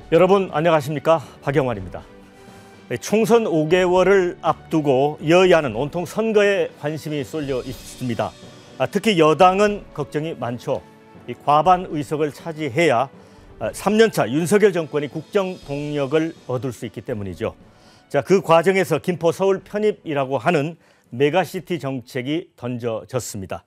여러분 안녕하십니까? 박영환입니다. 총선 5개월을 앞두고 여야는 온통 선거에 관심이 쏠려 있습니다. 특히 여당은 걱정이 많죠. 과반 의석을 차지해야 3년차 윤석열 정권이 국정 동력을 얻을 수 있기 때문이죠. 자, 그 과정에서 김포 서울 편입이라고 하는 메가시티 정책이 던져졌습니다.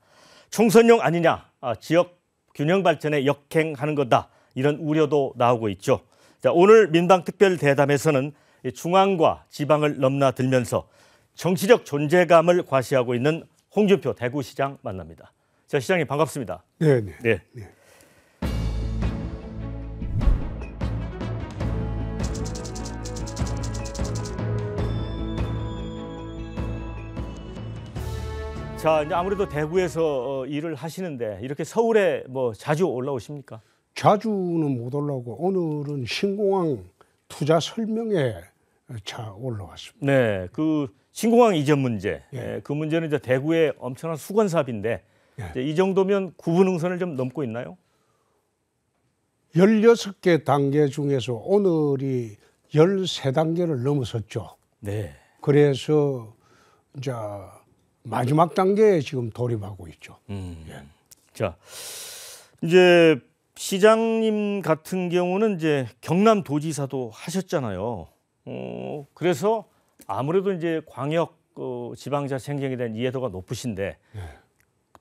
총선용 아니냐, 지역 균형 발전에 역행하는 거다, 이런 우려도 나오고 있죠. 자, 오늘 민방특별대담에서는 중앙과 지방을 넘나들면서 정치적 존재감을 과시하고 있는 홍준표 대구시장 만납니다. 자, 시장님 반갑습니다. 네. 자, 이제 아무래도 대구에서 일을 하시는데 이렇게 서울에 뭐 자주 올라오십니까? 자주는 못 올라오고 오늘은 신공항 투자 설명회 차 올라왔습니다. 네, 그 신공항 이전 문제, 예. 그 문제는 이제 대구의 엄청난 수건 사업인데 예. 이제 이 정도면 구분응선을 좀 넘고 있나요? 16개 단계 중에서 오늘이 13단계를 넘어섰죠. 네. 그래서 이제 마지막 단계에 지금 돌입하고 있죠. 예. 자, 이제 시장님 같은 경우는 이제 경남도지사도 하셨잖아요. 그래서 아무래도 이제 광역 지방자치 행정에 대한 이해도가 높으신데 예.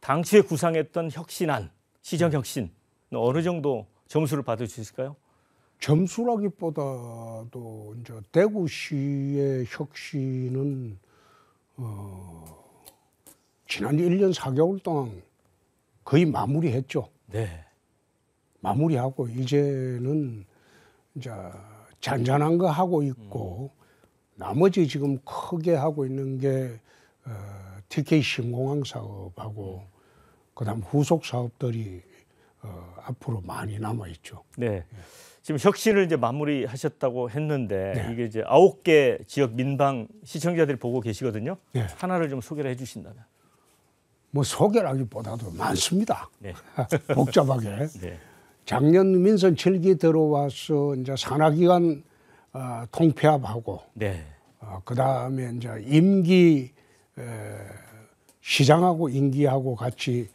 당시에 구상했던 혁신안, 시정 혁신 어느 정도 점수를 받을 수 있을까요? 점수라기보다도 이제 대구시의 혁신은 지난 1년 4개월 동안 거의 마무리했죠. 네. 마무리하고 이제는 이제 잔잔한 거 하고 있고 나머지 지금 크게 하고 있는 게 TK 신공항 사업하고 그다음 후속 사업들이 앞으로 많이 남아 있죠. 네. 지금 혁신을 이제 마무리하셨다고 했는데 네. 이게 이제 9개 지역 민방 시청자들이 보고 계시거든요. 네. 하나를 좀 소개를 해주신다면. 뭐 소개라기보다도 많습니다. 네. 복잡하게. 네. 작년 민선 7기 들어와서 이제 산하기관 통폐합하고 네. 그다음에 이제 임기 시장하고 임기하고 같이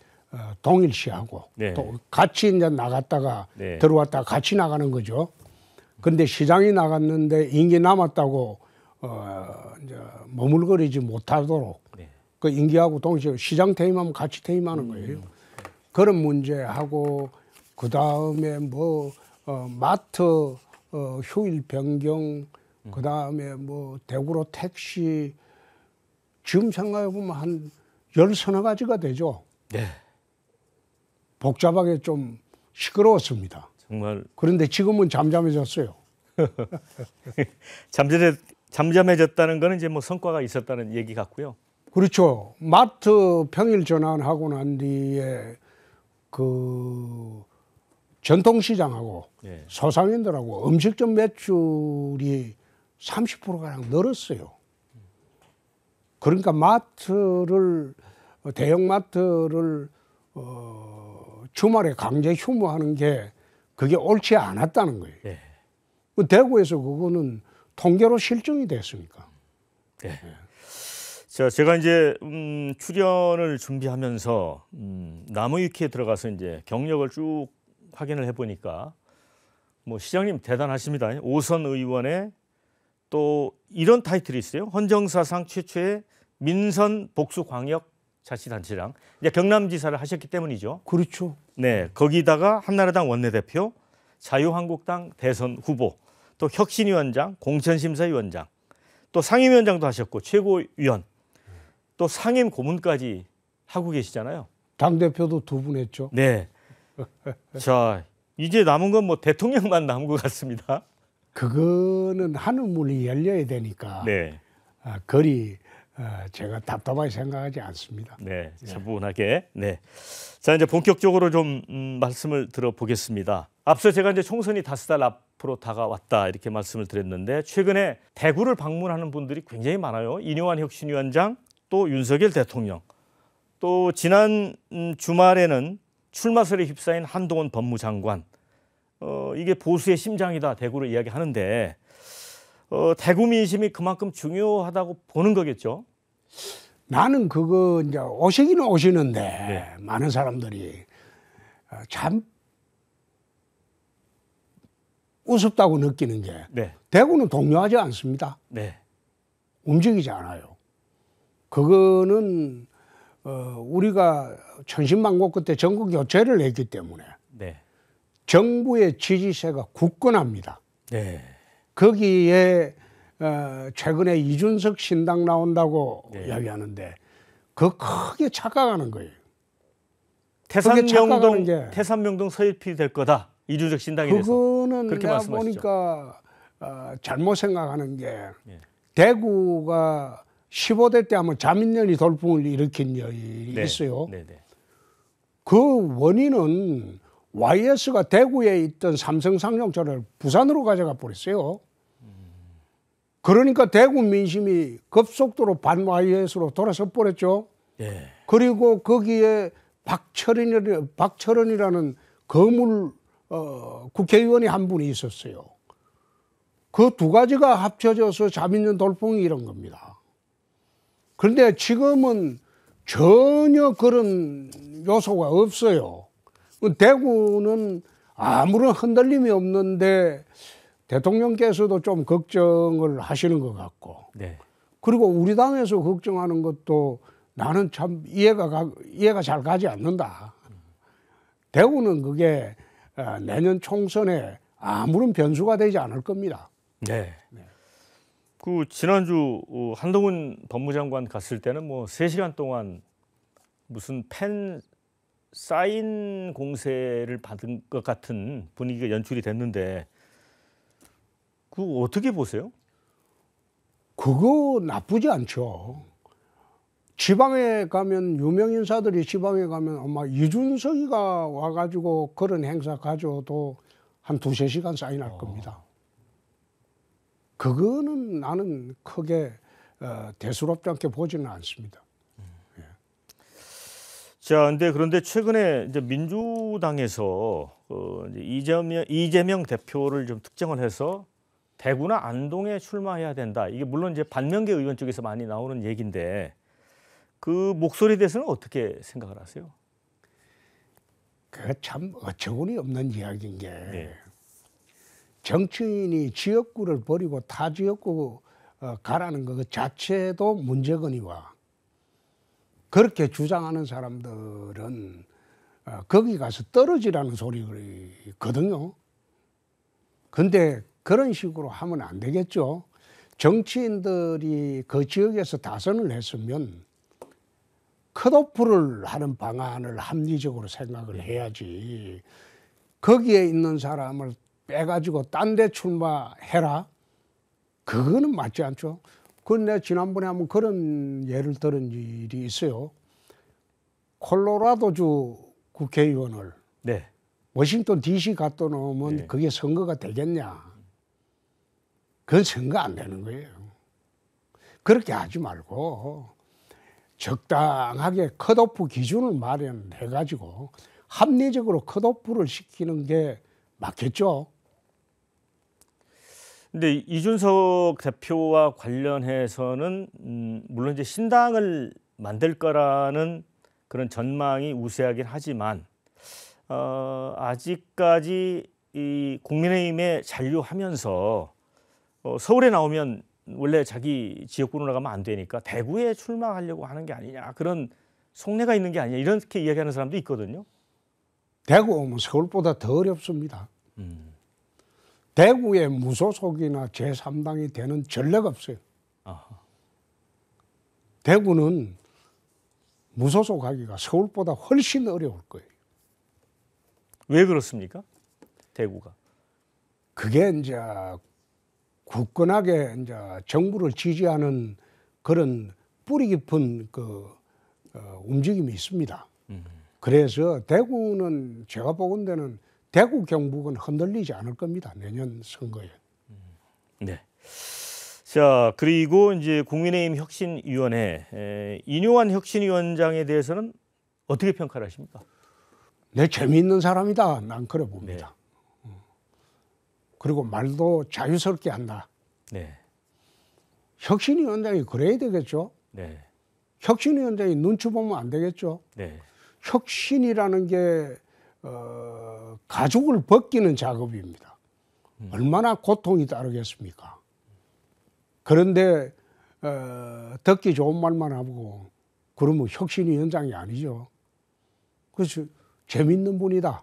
동일시하고 네. 또 같이 이제 나갔다가 네. 들어왔다가 같이 나가는 거죠. 근데 시장이 나갔는데 임기 남았다고 이제 머물거리지 못하도록 네. 그 임기하고 동시에 시장 퇴임하면 같이 퇴임하는 거예요. 그런 문제하고 그 다음에 뭐 마트 휴일 변경, 그 다음에 뭐 대구로 택시 지금 생각해 보면 한 10서너 가지가 되죠. 네. 복잡하게 좀 시끄러웠습니다. 정말 그런데 지금은 잠잠해졌어요. 잠잠해졌다는 거는 이제 뭐 성과가 있었다는 얘기 같고요. 그렇죠. 마트 평일 전환하고 난 뒤에 그 전통시장하고 네. 소상인들하고 음식점 매출이 30%가량 늘었어요. 그러니까 대형 마트를 주말에 강제 휴무하는 게 그게 옳지 않았다는 거예요. 네. 대구에서 그거는 통계로 실증이 됐으니까. 네. 자, 제가 이제 출연을 준비하면서 나무위키에 들어가서 이제 경력을 쭉 확인을 해보니까 뭐 시장님 대단하십니다. 5선 의원의 또 이런 타이틀이 있어요. 헌정사상 최초의 민선 복수 광역 자치단체장. 이제 경남지사를 하셨기 때문이죠. 그렇죠. 네, 거기다가 한나라당 원내대표, 자유한국당 대선 후보, 또 혁신위원장, 공천심사위원장, 또 상임위원장도 하셨고 최고위원, 또 상임 고문까지 하고 계시잖아요. 당대표도 2분 했죠. 네. 자, 이제 남은 건 뭐 대통령만 남은 것 같습니다. 그거는 하늘문이 열려야 되니까 네. 그리 제가 답답하게 생각하지 않습니다. 네, 차분하게. 네. 자, 이제 본격적으로 좀 말씀을 들어보겠습니다. 앞서 제가 이제 총선이 5달 앞으로 다가왔다 이렇게 말씀을 드렸는데 최근에 대구를 방문하는 분들이 굉장히 많아요. 이뇨한 혁신위원장, 또 윤석열 대통령, 또 지난 주말에는 출마설에 휩싸인 한동훈 법무장관, 이게 보수의 심장이다 대구를 이야기하는데 대구 민심이 그만큼 중요하다고 보는 거겠죠? 나는 그거 이제 오시기는 오시는데 네. 많은 사람들이 참 우습다고 느끼는 게 네. 대구는 동요하지 않습니다. 네. 움직이지 않아요. 그거는 우리가 천신만고 끝에 전국 교체를 했기 때문에 네. 정부의 지지세가 굳건합니다. 네. 거기에 최근에 이준석 신당 나온다고 네. 이야기하는데 그 크게 착각하는 거예요. 착각하는 게 태산명동 서일필이 될 거다. 이준석 신당에 대해서. 그거는 그렇게 내가 말씀하시죠. 보니까 잘못 생각하는 게 예. 대구가 15대 때 한번 자민련이 돌풍을 일으킨 일이 있어요. 네, 네. 그 원인은 YS가 대구에 있던 삼성 상용차를 부산으로 가져가 버렸어요. 그러니까 대구 민심이 급속도로 반 YS로 돌아서 버렸죠. 예. 그리고 거기에 박철원이라는 거물 국회의원이 한 분이 있었어요. 그 두 가지가 합쳐져서 자민련 돌풍이 이런 겁니다. 그런데 지금은 전혀 그런 요소가 없어요. 대구는 아무런 흔들림이 없는데 대통령께서도 좀 걱정을 하시는 것 같고, 네. 그리고 우리 당에서 걱정하는 것도 나는 참 이해가 잘 가지 않는다. 대구는 그게 내년 총선에 아무런 변수가 되지 않을 겁니다. 네. 그 지난주 한동훈 법무장관 갔을 때는 뭐 3시간 동안 무슨 팬 사인 공세를 받은 것 같은 분위기가 연출이 됐는데 그거 어떻게 보세요? 그거 나쁘지 않죠. 지방에 가면 유명 인사들이 지방에 가면 아마 이준석이가 와가지고 그런 행사 가져도 한 2~3시간 사인할 겁니다. 그거는 나는 크게 대수롭지 않게 보지는 않습니다. 자, 그런데 최근에 이제 민주당에서 이제 이재명 대표를 좀 특정을 해서 대구나 안동에 출마해야 된다. 이게 물론 이제 반면계 의원 쪽에서 많이 나오는 얘기인데 그 목소리에 대해서는 어떻게 생각을 하세요? 그게 참 어처구니 없는 이야기인 게 네. 정치인이 지역구를 버리고 타 지역구 가라는 것 자체도 문제거니와 그렇게 주장하는 사람들은 거기 가서 떨어지라는 소리거든요. 근데 그런 식으로 하면 안 되겠죠. 정치인들이 그 지역에서 다선을 했으면 컷오프를 하는 방안을 합리적으로 생각을 해야지. 거기에 있는 사람을 빼가지고 딴 데 출마해라? 그거는 맞지 않죠. 그건 내가 지난번에 한번 그런 예를 들은 일이 있어요. 콜로라도주 국회의원을 네. 워싱턴 DC 갖다 놓으면 네. 그게 선거가 되겠냐? 그건 선거 안 되는 거예요. 그렇게 하지 말고 적당하게 컷오프 기준을 마련해가지고 합리적으로 컷오프를 시키는 게 맞겠죠. 근데 이준석 대표와 관련해서는 물론 이제 신당을 만들 거라는 그런 전망이 우세하긴 하지만 아직까지 이 국민의힘에 잔류하면서 서울에 나오면 원래 자기 지역구로 나가면 안 되니까 대구에 출마하려고 하는 게 아니냐 그런 속내가 있는 게 아니냐 이렇게 이야기하는 사람도 있거든요. 대구 오면 서울보다 더 어렵습니다. 대구에 무소속이나 제3당이 되는 전례가 없어요. 아하. 대구는 무소속하기가 서울보다 훨씬 어려울 거예요. 왜 그렇습니까? 대구가. 그게 이제 굳건하게 이제 정부를 지지하는 그런 뿌리 깊은 움직임이 있습니다. 그래서 대구는 제가 보건대는 대구 경북은 흔들리지 않을 겁니다. 내년 선거에. 네. 자, 그리고 이제 국민의힘 혁신위원회 인요한 혁신위원장에 대해서는 어떻게 평가를 하십니까? 내 재미있는 사람이다. 난 그래 봅니다. 그리고 말도 자유스럽게 한다. 네. 혁신위원장이 그래야 되겠죠. 네. 혁신위원장이 눈치 보면 안 되겠죠. 네. 혁신이라는 게 가죽을 벗기는 작업입니다. 얼마나 고통이 따르겠습니까? 그런데 듣기 좋은 말만 하고 그러면 혁신위원장이 아니죠. 그래서 재밌는 분이다.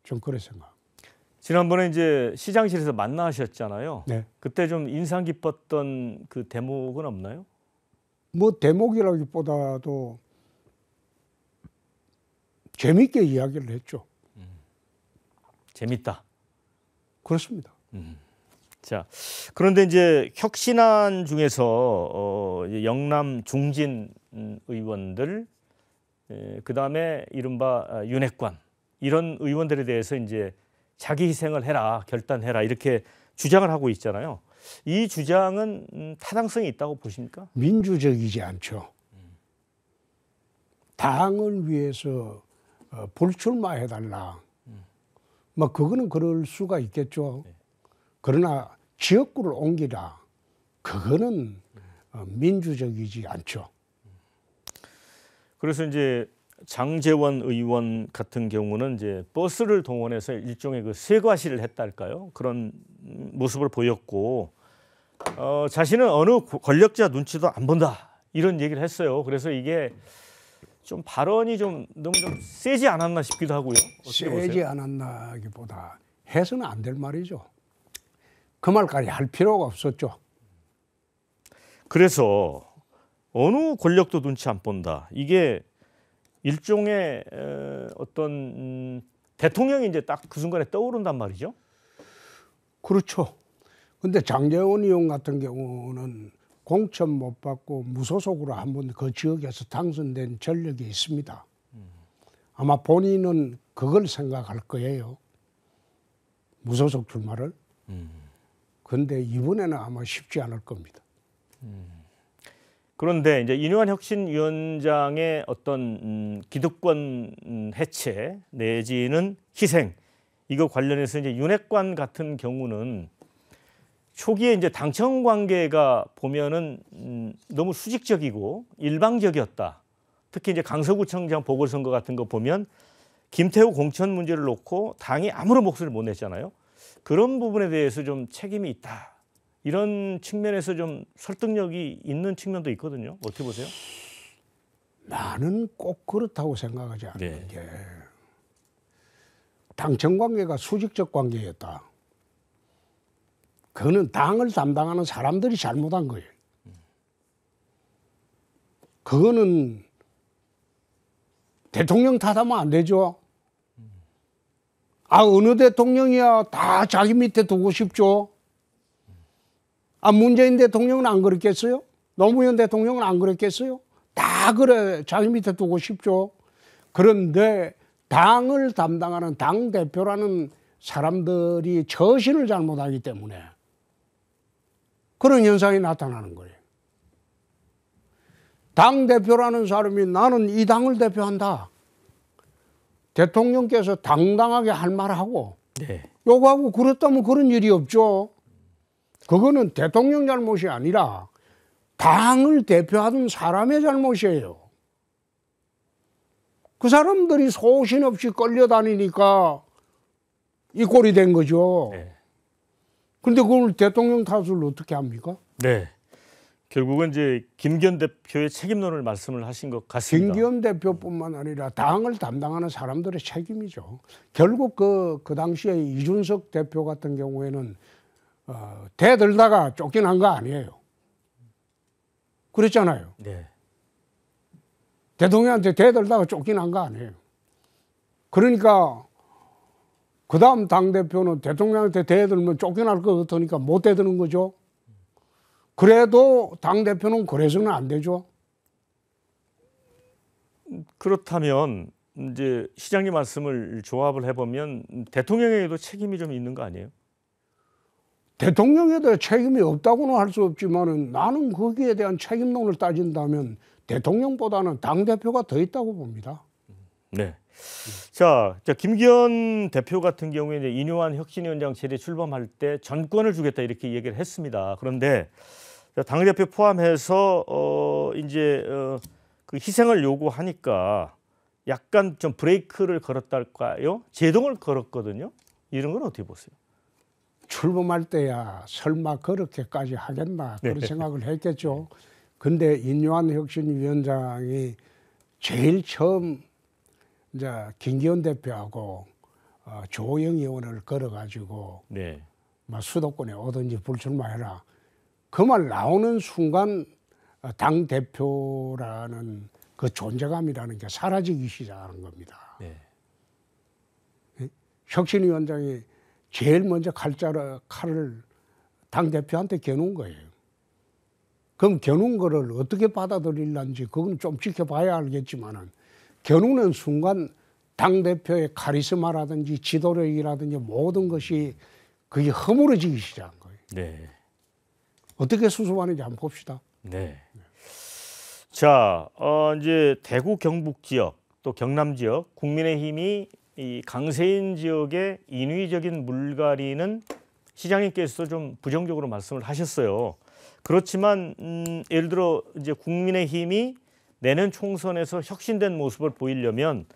좀 그래 생각. 지난번에 이제 시장실에서 만나셨잖아요. 네. 그때 좀 인상 깊었던 그 대목은 없나요? 뭐 대목이라기보다도 재밌게 이야기를 했죠. 재밌다. 그렇습니다. 자, 그런데 이제 혁신안 중에서 이제 영남 중진 의원들, 그 다음에 이른바 윤핵관 이런 의원들에 대해서 이제 자기 희생을 해라, 결단해라 이렇게 주장을 하고 있잖아요. 이 주장은 타당성이 있다고 보십니까? 민주적이지 않죠. 당을 위해서 불출마해달라. 뭐 그거는 그럴 수가 있겠죠. 그러나 지역구를 옮기라. 그거는 민주적이지 않죠. 그래서 이제 장제원 의원 같은 경우는 이제 버스를 동원해서 일종의 그 쇠과시를 했달까요? 그런 모습을 보였고 자신은 어느 권력자 눈치도 안 본다 이런 얘기를 했어요. 그래서 이게 좀 발언이 좀 너무 좀 세지 않았나 싶기도 하고요. 어떻게 보세요? 세지 않았나기보다 해서는 안 될 말이죠. 그 말까지 할 필요가 없었죠. 그래서 어느 권력도 눈치 안 본다. 이게 일종의 어떤 대통령이 이제 딱 그 순간에 떠오른단 말이죠. 그렇죠. 근데 장제원 의원 같은 경우는 공천 못 받고 무소속으로 한번 그 지역에서 당선된 전력이 있습니다. 아마 본인은 그걸 생각할 거예요. 무소속 출마를. 그런데 이번에는 아마 쉽지 않을 겁니다. 그런데 이제 인요한 혁신위원장의 어떤 기득권 해체 내지는 희생 이거 관련해서 이제 윤핵관 같은 경우는 초기에 이제 당청 관계가 보면은 너무 수직적이고 일방적이었다. 특히 이제 강서구청장 보궐선거 같은 거 보면 김태우 공천 문제를 놓고 당이 아무런 목소리를 못 냈잖아요. 그런 부분에 대해서 좀 책임이 있다. 이런 측면에서 좀 설득력이 있는 측면도 있거든요. 어떻게 보세요? 나는 꼭 그렇다고 생각하지 않는 네. 게 당청 관계가 수직적 관계였다. 그거는 당을 담당하는 사람들이 잘못한 거예요. 그거는 대통령 탓하면 안 되죠. 아, 어느 대통령이야 다 자기 밑에 두고 싶죠. 아, 문재인 대통령은 안 그랬겠어요? 노무현 대통령은 안 그랬겠어요? 다 그래 자기 밑에 두고 싶죠. 그런데 당을 담당하는 당 대표라는 사람들이 처신을 잘못하기 때문에 그런 현상이 나타나는 거예요. 당 대표라는 사람이 나는 이 당을 대표한다. 대통령께서 당당하게 할 말하고 네. 요구하고 그랬다면 그런 일이 없죠. 그거는 대통령 잘못이 아니라 당을 대표하던 사람의 잘못이에요. 그 사람들이 소신 없이 끌려다니니까 이 꼴이 된 거죠. 네. 그런데 그걸 대통령 탓을 어떻게 합니까? 네. 결국은 이제 김기현 대표의 책임론을 말씀을 하신 것 같습니다. 김기현 대표뿐만 아니라 당을 담당하는 사람들의 책임이죠. 결국 그 당시에 이준석 대표 같은 경우에는 대들다가 쫓겨난 거 아니에요. 그랬잖아요. 네. 대통령한테 대들다가 쫓겨난 거 아니에요. 그러니까 그 다음 당대표는 대통령한테 대들면 쫓겨날 것 같으니까 못 대드는 거죠. 그래도 당대표는 그래서는 안 되죠. 그렇다면 이제 시장님 말씀을 조합을 해보면 대통령에게도 책임이 좀 있는 거 아니에요? 대통령에 대해 책임이 없다고는 할 수 없지만은 나는 거기에 대한 책임론을 따진다면 대통령보다는 당대표가 더 있다고 봅니다. 네. 자, 김기현 대표 같은 경우에 이제 인요한 혁신위원장 체제 출범할 때 전권을 주겠다 이렇게 얘기를 했습니다. 그런데 당대표 포함해서 그 희생을 요구하니까 약간 좀 브레이크를 걸었달까요? 제동을 걸었거든요. 이런 건 어떻게 보세요? 출범할 때야 설마 그렇게까지 하겠나 그런 네. 생각을 했겠죠. 근데 인요한 혁신위원장이 제일 처음 이제 김기현 대표하고 조호영 의원을 걸어가지고 네. 막 수도권에 오든지 불출마해라. 그 말 나오는 순간 당 대표라는 그 존재감이라는 게 사라지기 시작하는 겁니다. 네. 혁신위원장이 제일 먼저 칼을 당 대표한테 겨눈 거예요. 그럼 겨눈 거를 어떻게 받아들일는지 그건 좀 지켜봐야 알겠지만은 겨누는 순간 당 대표의 카리스마라든지 지도력이라든지 모든 것이 그게 허물어지기 시작한 거예요. 네. 어떻게 수습하는지 한번 봅시다. 네. 자, 이제 대구 경북 지역 또 경남 지역 국민의힘이 이 강세인 지역의 인위적인 물갈이는 시장님께서도 좀 부정적으로 말씀을 하셨어요. 그렇지만 예를 들어 이제 국민의힘이 내년 총선에서 혁신된 모습을 보이려면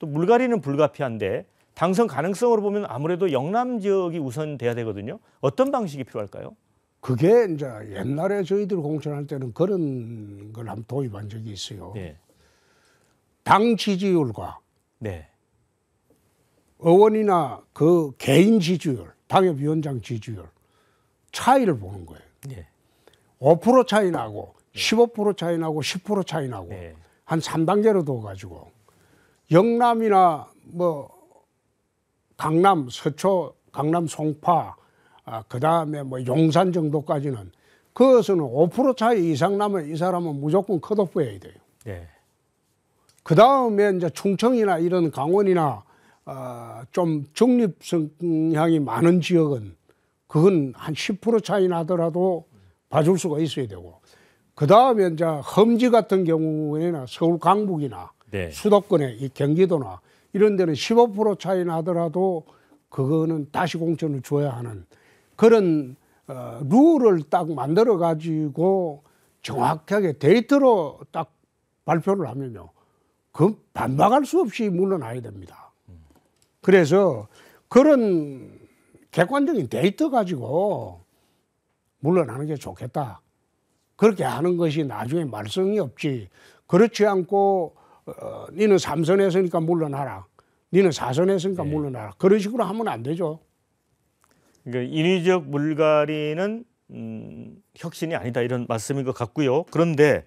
또 물갈이는 불가피한데 당선 가능성으로 보면 아무래도 영남 지역이 우선돼야 되거든요. 어떤 방식이 필요할까요? 그게 이제 옛날에 저희들 공천할 때는 그런 걸 한번 도입한 적이 있어요. 네. 당 지지율과 네. 의원이나 그 개인 지지율, 당협위원장 지지율 차이를 보는 거예요. 네. 5% 차이 나고 15% 차이 나고 10% 차이 나고 네. 한 3단계로 둬가지고 영남이나 뭐 강남 서초, 강남 송파 그 다음에 뭐 용산 정도까지는 그것은 5% 차이 이상 나면 이 사람은 무조건 컷오프해야 돼요. 네. 그 다음에 이제 충청이나 이런 강원이나 좀 중립 성향이 많은 지역은 그건 한 10% 차이 나더라도 봐줄 수가 있어야 되고 그 다음에 이제 험지 같은 경우에는 서울 강북이나 네. 수도권에 이 경기도나 이런 데는 15% 차이 나더라도 그거는 다시 공천을 줘야 하는 그런 룰을 딱 만들어 가지고 정확하게 데이터로 딱 발표를 하면요. 그 반박할 수 없이 물러나야 됩니다. 그래서 그런 객관적인 데이터 가지고 물러나는 게 좋겠다. 그렇게 하는 것이 나중에 말썽이 없지. 그렇지 않고 니는 3선 했으니까 물러나라. 니는 4선 했으니까 네. 물러나라. 그런 식으로 하면 안 되죠. 그러니까 인위적 물갈이는 혁신이 아니다 이런 말씀인 것 같고요. 그런데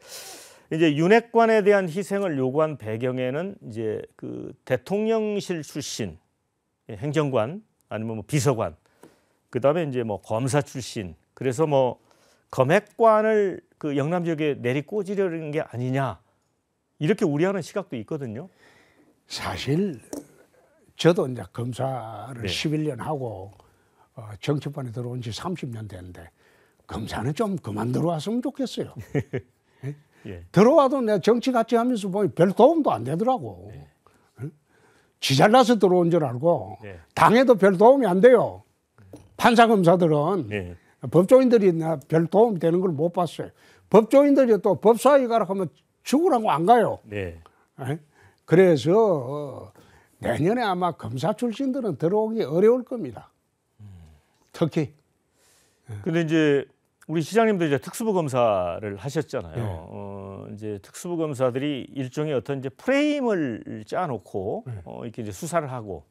이제 윤핵관에 대한 희생을 요구한 배경에는 이제 그 대통령실 출신 행정관 아니면 뭐 비서관 그다음에 이제 뭐 검사 출신 그래서 뭐 검핵관을 그 영남 지역에 내리꽂으려는 게 아니냐 이렇게 우려하는 시각도 있거든요. 사실 저도 이제 검사를 네. 11년 하고 정치판에 들어온 지 30년 됐는데 검사는 좀 그만 들어왔으면 좋겠어요. 예. 들어와도 내가 정치 같이 하면서 보니 별 도움도 안 되더라고. 지 잘나서 들어온 줄 알고 네. 당에도 별 도움이 안 돼요. 판사 검사들은 네. 법조인들이 별 도움이 되는 걸 못 봤어요. 법조인들이 또 법사위 가라 하면 죽으라고 안 가요. 네. 그래서 내년에 아마 검사 출신들은 들어오기 어려울 겁니다. 특히. 근데 이제 우리 시장님도 이제 특수부 검사를 하셨잖아요. 네. 이제 특수부 검사들이 일종의 어떤 이제 프레임을 짜놓고 이렇게 이제 수사를 하고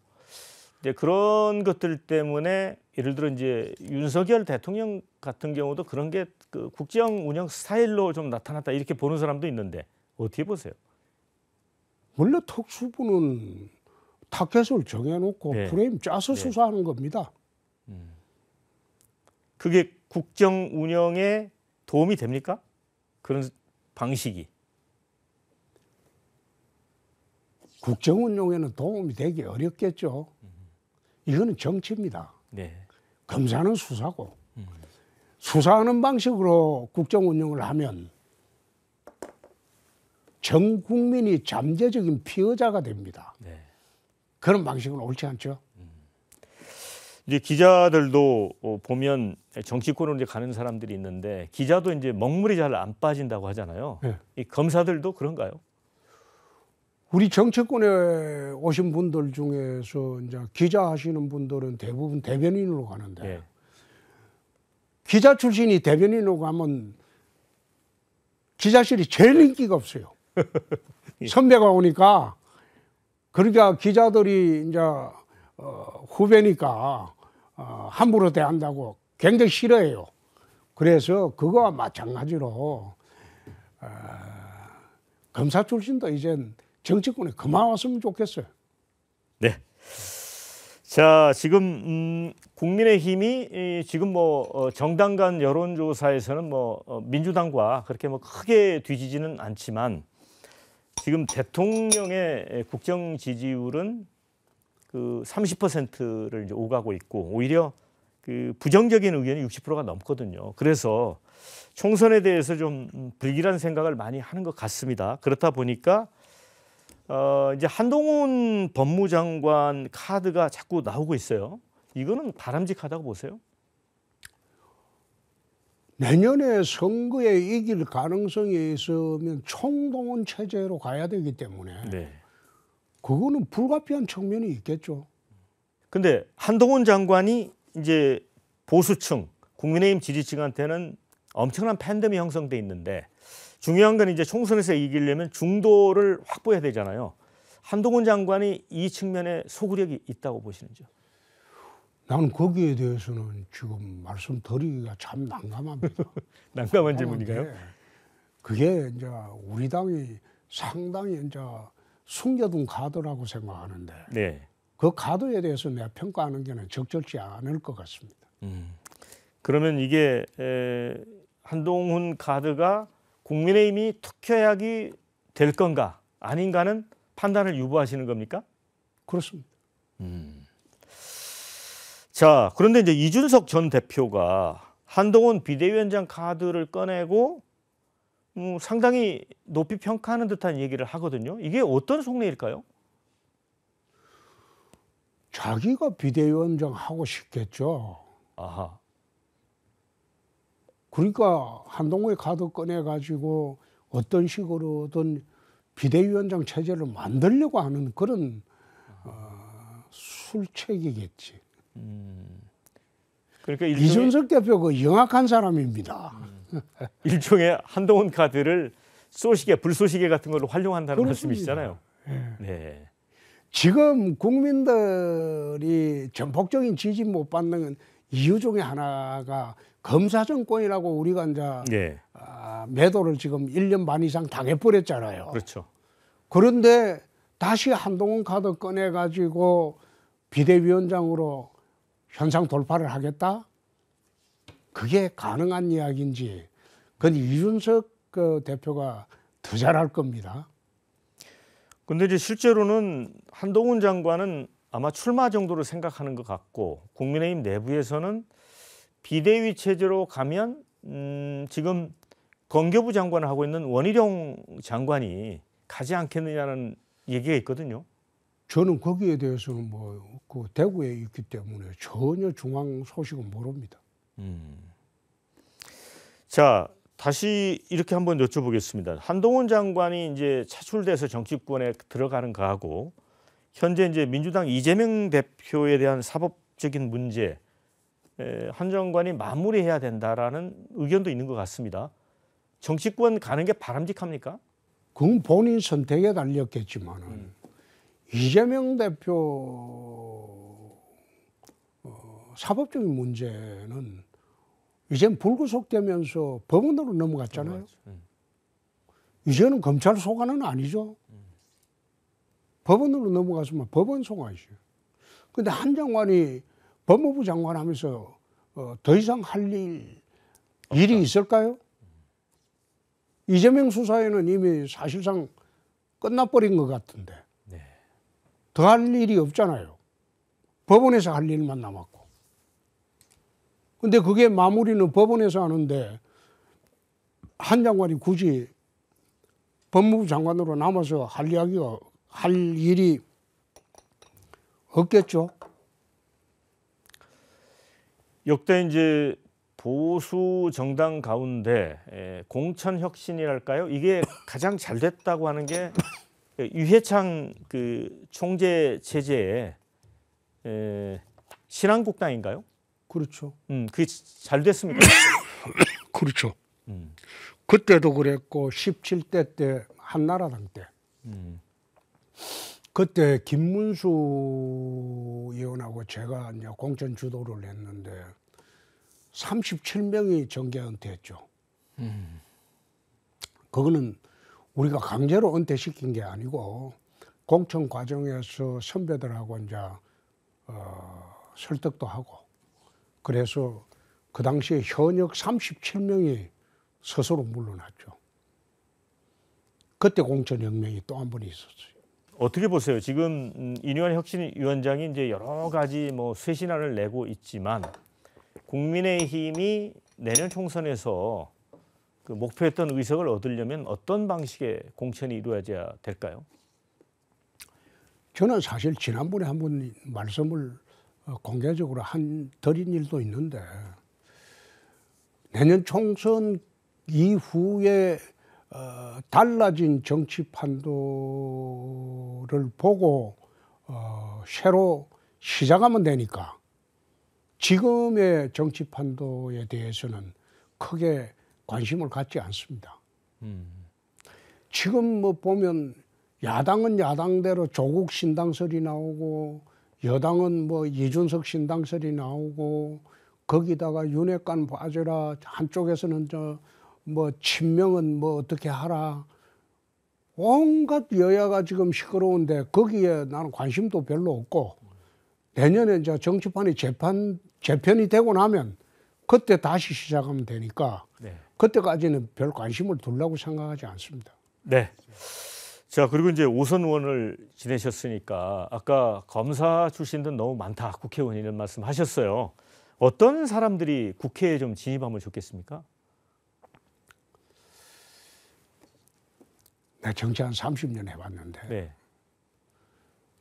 이제 그런 것들 때문에 예를 들어 이제 윤석열 대통령 같은 경우도 그런 게 그 국정 운영 스타일로 좀 나타났다 이렇게 보는 사람도 있는데 어떻게 보세요? 원래 특수부는 타켓을 정해놓고 네. 프레임 짜서 네. 수사하는 겁니다. 그게 국정 운영에 도움이 됩니까? 그런 방식이. 국정 운영에는 도움이 되기 어렵겠죠. 이거는 정치입니다. 네. 검사는 수사고 수사하는 방식으로 국정 운영을 하면 전 국민이 잠재적인 피해자가 됩니다. 네. 그런 방식은 옳지 않죠. 이제 기자들도 보면 정치권으로 이제 가는 사람들이 있는데 기자도 이제 먹물이 잘 안 빠진다고 하잖아요. 네. 이 검사들도 그런가요? 우리 정치권에 오신 분들 중에서 이제 기자 하시는 분들은 대부분 대변인으로 가는데 예. 기자 출신이 대변인으로 가면 기자실이 제일 인기가 없어요. 선배가 오니까 그러니까 기자들이 이제 후배니까 함부로 대한다고 굉장히 싫어해요. 그래서 그거와 마찬가지로 검사 출신도 이젠 정치권에 그만 왔으면 좋겠어요. 네. 자, 지금 국민의힘이 지금 뭐 정당 간 여론조사에서는 뭐 민주당과 그렇게 뭐 크게 뒤지지는 않지만 지금 대통령의 국정 지지율은 그 30%를 이제 오가고 있고 오히려 그 부정적인 의견이 60%가 넘거든요. 그래서 총선에 대해서 좀 불길한 생각을 많이 하는 것 같습니다. 그렇다 보니까 이제 한동훈 법무장관 카드가 자꾸 나오고 있어요. 이거는 바람직하다고 보세요? 내년에 선거에 이길 가능성이 있으면 총동원 체제로 가야 되기 때문에 네. 그거는 불가피한 측면이 있겠죠. 근데 한동훈 장관이 이제 보수층, 국민의힘 지지층한테는 엄청난 팬덤이 형성돼 있는데 중요한 건 이제 총선에서 이기려면 중도를 확보해야 되잖아요. 한동훈 장관이 이 측면에 소구력이 있다고 보시는지요? 나는 거기에 대해서는 지금 말씀드리기가 참 난감합니다. 난감한 질문인가요? 그게 이제 우리 당이 상당히 이제 숨겨둔 카드라고 생각하는데 네. 그 카드에 대해서 내가 평가하는 게 적절치 않을 것 같습니다. 그러면 이게 한동훈 카드가 국민의힘이 투표약이 될 건가 아닌가는 판단을 유보하시는 겁니까? 그렇습니다. 자, 그런데 이제 이준석 전 대표가 한동훈 비대위원장 카드를 꺼내고 상당히 높이 평가하는 듯한 얘기를 하거든요. 이게 어떤 속내일까요? 자기가 비대위원장 하고 싶겠죠. 아하. 그러니까 한동훈의 카드 꺼내가지고 어떤 식으로든 비대위원장 체제를 만들려고 하는 그런 술책이겠지. 그러니까 이준석 대표 그 영악한 사람입니다. 일종의 한동훈 카드를 쏘시개, 불쏘시개 같은 걸로 활용한다는 그렇습니다. 말씀이시잖아요. 네. 네. 지금 국민들이 전폭적인 지지 못 받는 이유 중에 하나가 검사 정권이라고 우리가 이제 네. 매도를 지금 1년 반 이상 당해버렸잖아요. 그렇죠. 그런데 다시 한동훈 카드 꺼내가지고 비대위원장으로 현상 돌파를 하겠다? 그게 가능한 이야기인지 그건 이준석 대표가 더 잘할 겁니다. 근데 이제 실제로는 한동훈 장관은 아마 출마 정도로 생각하는 것 같고 국민의힘 내부에서는 비대위 체제로 가면 지금 건교부 장관을 하고 있는 원희룡 장관이 가지 않겠느냐는 얘기가 있거든요. 저는 거기에 대해서는 그 대구에 있기 때문에 전혀 중앙 소식은 모릅니다. 자, 다시 이렇게 한번 여쭤보겠습니다. 한동훈 장관이 이제 차출돼서 정치권에 들어가는 거하고 현재 이제 민주당 이재명 대표에 대한 사법적인 문제 한 장관이 마무리해야 된다라는 의견도 있는 것 같습니다. 정치권 가는 게 바람직합니까? 그건 본인 선택에 달렸겠지만은 이재명 대표 사법적인 문제는 이제는 불구속되면서 법원으로 넘어갔잖아요. 이제는 검찰 소관은 아니죠. 법원으로 넘어갔으면 법원 소관이죠. 그런데 한 장관이 법무부 장관 하면서 더 이상 할 일이 있을까요? 이재명 수사에는 이미 사실상 끝나버린 것 같은데 더 할 일이 없잖아요. 법원에서 할 일만 남았고. 근데 그게 마무리는 법원에서 하는데 한 장관이 굳이 법무부 장관으로 남아서 할 일이 없겠죠. 역대 이제 보수 정당 가운데 공천 혁신이랄까요? 이게 가장 잘 됐다고 하는 게 유해창 그 총재 체제의 신한국당인가요? 그렇죠. 그게 잘 됐습니까? 그렇죠. 그때도 그랬고 17대 때 한나라당 때 그때 김문수 의원하고 제가 이제 공천 주도를 했는데 37명이 정계 은퇴했죠. 그거는 우리가 강제로 은퇴시킨 게 아니고 공천 과정에서 선배들하고 이제 설득도 하고 그래서 그 당시에 현역 37명이 스스로 물러났죠. 그때 공천혁명이 또 한 번 있었어요. 어떻게 보세요? 지금 이뇨한 혁신위원장이 이제 여러 가지 뭐 쇄신안을 내고 있지만 국민의힘이 내년 총선에서 그 목표했던 의석을 얻으려면 어떤 방식의 공천이 이루어져야 될까요? 저는 사실 지난번에 한번 말씀을 공개적으로 드린 일도 있는데 내년 총선 이후에 달라진 정치 판도를 보고 새로 시작하면 되니까 지금의 정치 판도에 대해서는 크게 관심을 갖지 않습니다. 지금 뭐 보면 야당은 야당대로 조국 신당설이 나오고 여당은 뭐 이준석 신당설이 나오고 거기다가 윤핵관 빠져라 한쪽에서는 뭐 친명은 뭐 어떻게 하라 온갖 여야가 지금 시끄러운데 거기에 나는 관심도 별로 없고 내년에 이제 정치판이 재편이 되고 나면 그때 다시 시작하면 되니까 네. 그때까지는 별 관심을 두려고 생각하지 않습니다. 네. 자, 그리고 이제 오선 의원을 지내셨으니까 아까 검사 출신들 너무 많다 국회의원 이런 말씀 하셨어요. 어떤 사람들이 국회에 좀 진입하면 좋겠습니까? 내가 정치 한 30년 해봤는데 네.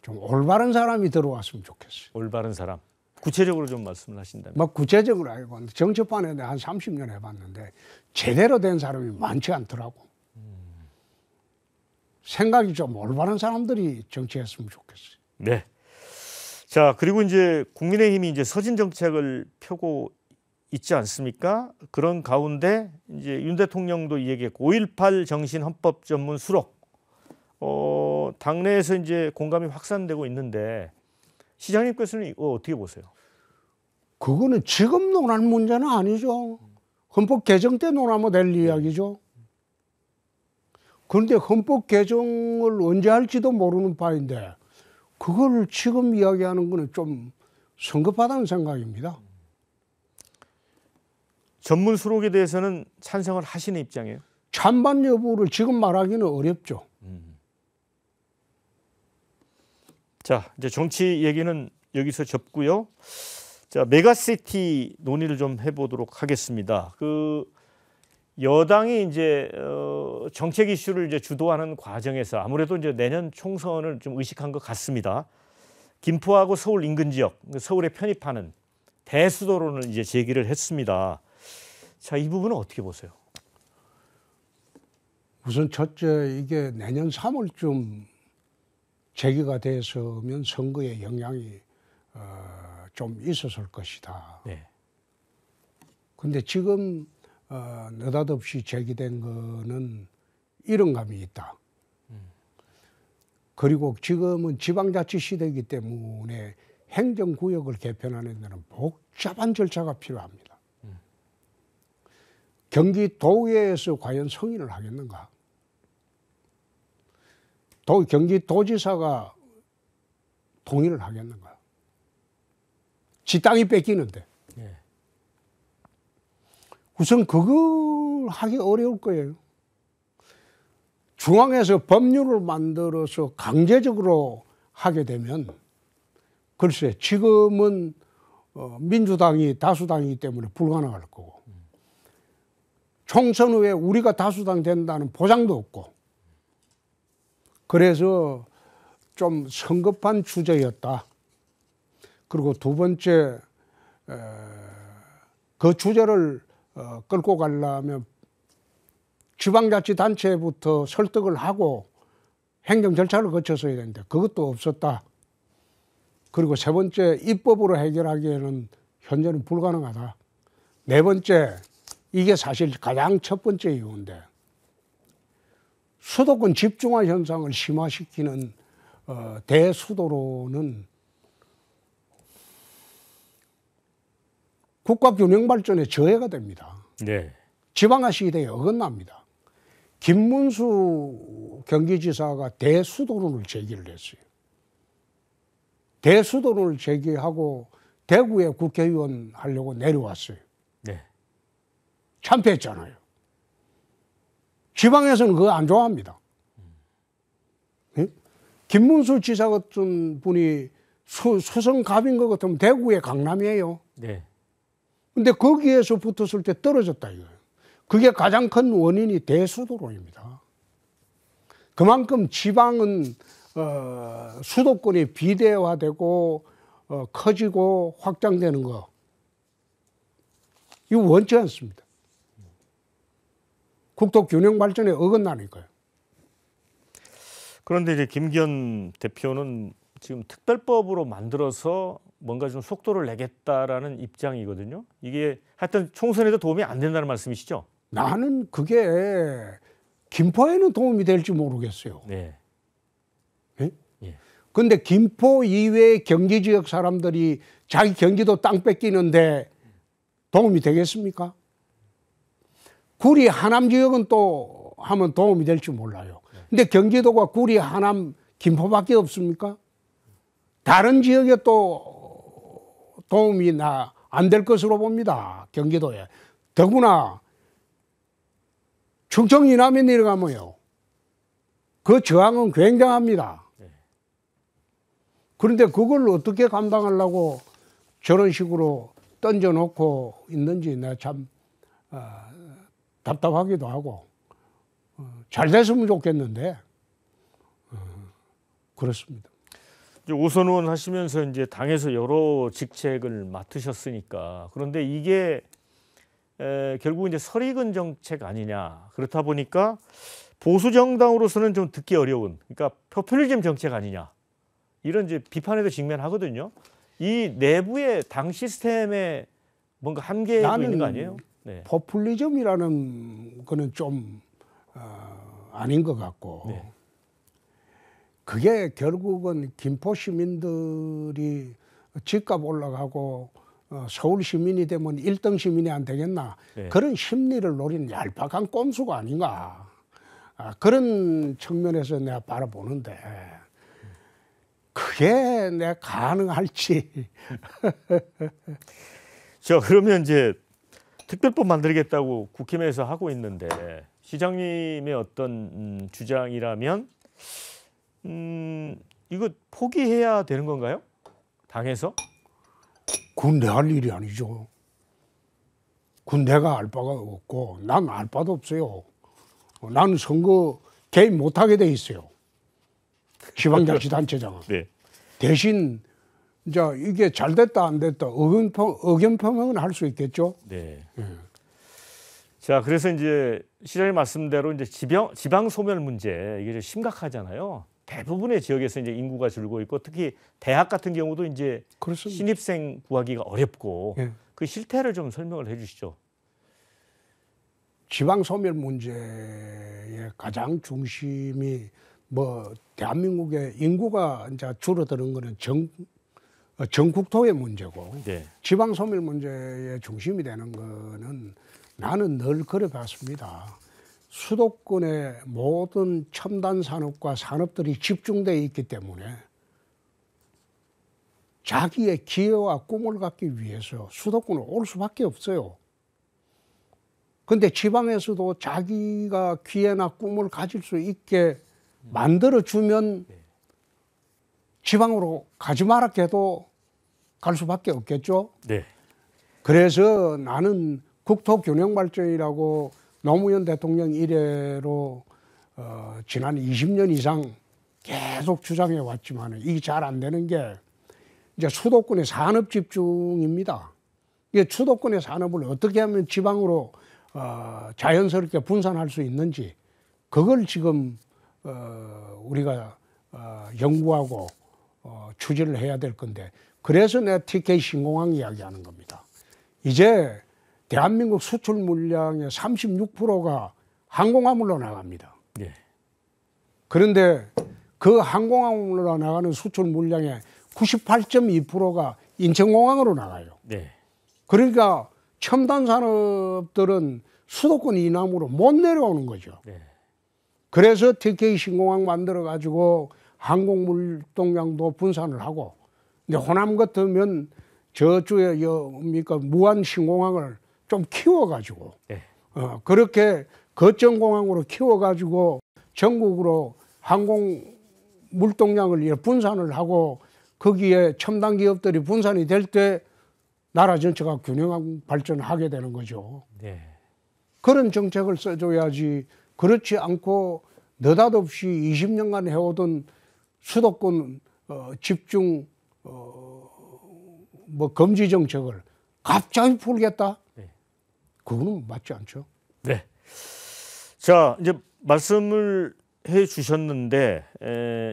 좀 올바른 사람이 들어왔으면 좋겠어요. 올바른 사람. 구체적으로 좀 말씀을 하신다면. 뭐 구체적으로 알고 정치판에 내가 한 30년 해봤는데 제대로 된 사람이 많지 않더라고. 생각이 좀 올바른 사람들이 정치했으면 좋겠어요. 네. 자, 그리고 이제 국민의힘이 이제 서진 정책을 펴고 있지 않습니까? 그런 가운데 이제 윤 대통령도 얘기했고 5.18 정신 헌법 전문 수록 당내에서 이제 공감이 확산되고 있는데 시장님께서는 이거 어떻게 보세요? 그거는 지금 논할 문제는 아니죠. 헌법 개정 때 논하면 될 이야기죠. 그런데 헌법 개정을 언제 할지도 모르는 바인데 그걸 지금 이야기하는 거는 좀 성급하다는 생각입니다. 전문 수록에 대해서는 찬성을 하시는 입장이에요? 찬반 여부를 지금 말하기는 어렵죠. 자, 이제 정치 얘기는 여기서 접고요. 자, 메가시티 논의를 좀 해보도록 하겠습니다. 그 여당이 이제 정책 이슈를 이제 주도하는 과정에서 아무래도 이제 내년 총선을 좀 의식한 것 같습니다. 김포하고 서울 인근 지역, 서울에 편입하는 대수도론을 이제 제기를 했습니다. 자, 이 부분은 어떻게 보세요? 우선 첫째 이게 내년 3월쯤 제기가 됐으면 선거에 영향이 좀 있었을 것이다. 네. 근데 지금 느닷없이 제기된 거는 이런 감이 있다. 그리고 지금은 지방자치 시대이기 때문에 행정구역을 개편하는 데는 복잡한 절차가 필요합니다. 경기도에서 과연 승인을 하겠는가? 경기도지사가 동의를 하겠는가? 지 땅이 뺏기는데. 네. 우선 그걸 하기 어려울 거예요. 중앙에서 법률을 만들어서 강제적으로 하게 되면 글쎄 지금은 민주당이 다수당이기 때문에 불가능할 거고 총선 후에 우리가 다수당 된다는 보장도 없고 그래서 좀 성급한 주제였다. 그리고 두 번째 그 주제를 끌고 가려면 지방자치단체부터 설득을 하고 행정 절차를 거쳐서 해야 되는데 그것도 없었다. 그리고 세 번째, 입법으로 해결하기에는 현재는 불가능하다. 네 번째, 이게 사실 가장 첫 번째 이유인데 수도권 집중화 현상을 심화시키는 대수도로는 국가 균형 발전에 저해가 됩니다. 네. 지방화 시대에 어긋납니다. 김문수 경기지사가 대수도론을 제기를 했어요. 대수도론을 제기하고 대구에 국회의원 하려고 내려왔어요. 네. 참패했잖아요. 지방에서는 그거 안 좋아합니다. 예? 김문수 지사 같은 분이 수성갑인 것 같으면 대구의 강남이에요. 네. 근데 거기에서 붙었을 때 떨어졌다 이거예요. 그게 가장 큰 원인이 대수도론입니다. 그만큼 지방은 수도권이 비대화되고 커지고 확장되는 거 이거 원치 않습니다. 국토 균형 발전에 어긋나니까요. 그런데 이제 김기현 대표는 지금 특별법으로 만들어서 뭔가 좀 속도를 내겠다라는 입장이거든요. 이게 하여튼 총선에도 도움이 안 된다는 말씀이시죠? 나는 그게 김포에는 도움이 될지 모르겠어요. 네. 예? 예. 근데 김포 이외의 경기 지역 사람들이 자기 경기도 땅 뺏기는데 도움이 되겠습니까? 구리 하남 지역은 또 하면 도움이 될지 몰라요. 근데 경기도가 구리 하남 김포밖에 없습니까? 다른 지역에 또 도움이 안 될 것으로 봅니다. 경기도에. 더구나 충청 이남에 내려가면요. 그 저항은 굉장합니다. 그런데 그걸 어떻게 감당하려고 저런 식으로 던져놓고 있는지 내가 참 답답하기도 하고 잘 됐으면 좋겠는데 그렇습니다. 오선 의원 하시면서 이제 당에서 여러 직책을 맡으셨으니까 그런데 이게 결국 이제 설익은 정책 아니냐. 그렇다 보니까 보수 정당으로서는 좀 듣기 어려운, 그러니까 포퓰리즘 정책 아니냐. 이런 이제 비판에도 직면하거든요. 이 내부의 당 시스템에 뭔가 한계가 있는 거 아니에요? 네. 포퓰리즘이라는 거는 좀 아닌 것 같고 네. 그게 결국은 김포 시민들이 집값 올라가고 서울 시민이 되면 1등 시민이 안 되겠나. 네. 그런 심리를 노리는 얄팍한 꼼수가 아닌가. 그런 측면에서 내가 바라보는데 그게 내가 가능할지. 자, 그러면 이제 특별법 만들겠다고 국힘에서 하고 있는데 시장님의 어떤 주장이라면 이거 포기해야 되는 건가요? 당에서? 그건 내 할 일이 아니죠. 그건 내가 알 바가 없고 난 알 바도 없어요. 나는 선거 개입 못하게 돼 있어요. 지방자치단체장은. 네. 대신 이제 이게 잘 됐다 안 됐다 의견 표명은 할 수 있겠죠. 네. 자, 그래서 이제 시장님 말씀대로 이제 지방 소멸 문제 이게 좀 심각하잖아요. 대부분의 지역에서 이제 인구가 줄고 있고 특히 대학 같은 경우도 이제 그렇습니다. 신입생 구하기가 어렵고 예. 그 실태를 좀 설명을 해주시죠. 지방 소멸 문제의 가장 중심이 뭐 대한민국의 인구가 이제 줄어드는 거는 전국토의 문제고 네. 지방 소멸 문제의 중심이 되는 거는 나는 늘 그래 봤습니다. 수도권의 모든 첨단 산업과 산업들이 집중되어 있기 때문에 자기의 기회와 꿈을 갖기 위해서 수도권으로 올 수밖에 없어요. 그런데 지방에서도 자기가 기회나 꿈을 가질 수 있게 만들어주면 지방으로 가지 마라 해도 갈 수밖에 없겠죠. 네. 그래서 나는 국토균형발전이라고 노무현 대통령 이래로 지난 20년 이상 계속 주장해 왔지만 이게 잘 안 되는 게 이제 수도권의 산업 집중입니다. 이게 수도권의 산업을 어떻게 하면 지방으로 자연스럽게 분산할 수 있는지 그걸 지금 우리가 연구하고 추진을 해야 될 건데 그래서 내가 TK 신공항 이야기하는 겁니다. 이제 대한민국 수출 물량의 36%가 항공화물로 나갑니다. 네. 그런데 그 항공화물로 나가는 수출 물량의 98.2%가 인천공항으로 나가요. 네. 그러니까 첨단 산업들은 수도권 이남으로 못 내려오는 거죠. 네. 그래서 TK 신공항 만들어 가지고 항공 물동량도 분산을 하고, 근데 호남 같으면 저쪽에 뭡니까 무한 신공항을 좀 키워 가지고 네. 그렇게 거점공항으로 키워 가지고 전국으로 항공 물동량을 분산을 하고 거기에 첨단 기업들이 분산이 될 때 나라 전체가 균형 발전하게 되는 거죠. 네. 그런 정책을 써줘야지. 그렇지 않고 느닷없이 20년간 해오던 수도권 집중 뭐 금지 정책을 갑자기 풀겠다? 네. 그거는 맞지 않죠. 네. 자, 이제 말씀을 해 주셨는데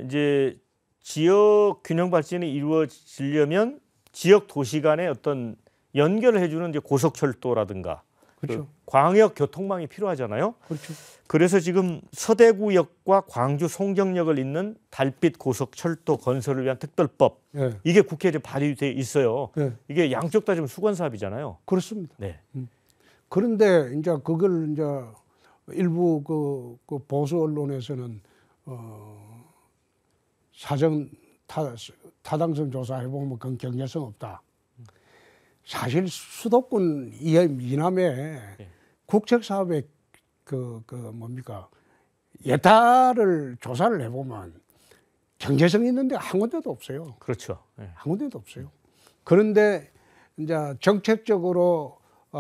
이제 지역 균형 발전이 이루어지려면 지역 도시 간의 어떤 연결을 해주는 이제 고속철도라든가 그렇죠. 그 광역 교통망이 필요하잖아요. 그렇죠. 그래서 지금 서대구역과 광주 송정역을 잇는 달빛 고속철도 건설을 위한 특별법 예. 이게 국회에 발의돼 있어요. 예. 이게 양쪽 다 지금 수건 사업이잖아요. 그렇습니다. 네. 그런데 이제 그걸 이제 일부 그 보수 언론에서는 사전 타당성 조사해 보면 그건 경제성 없다. 사실 수도권 이남에 네. 국책 사업의 그 뭡니까 예타를 조사를 해보면 경제성 있는데 한 군데도 없어요. 그렇죠. 네. 한 군데도 없어요. 그런데 이제 정책적으로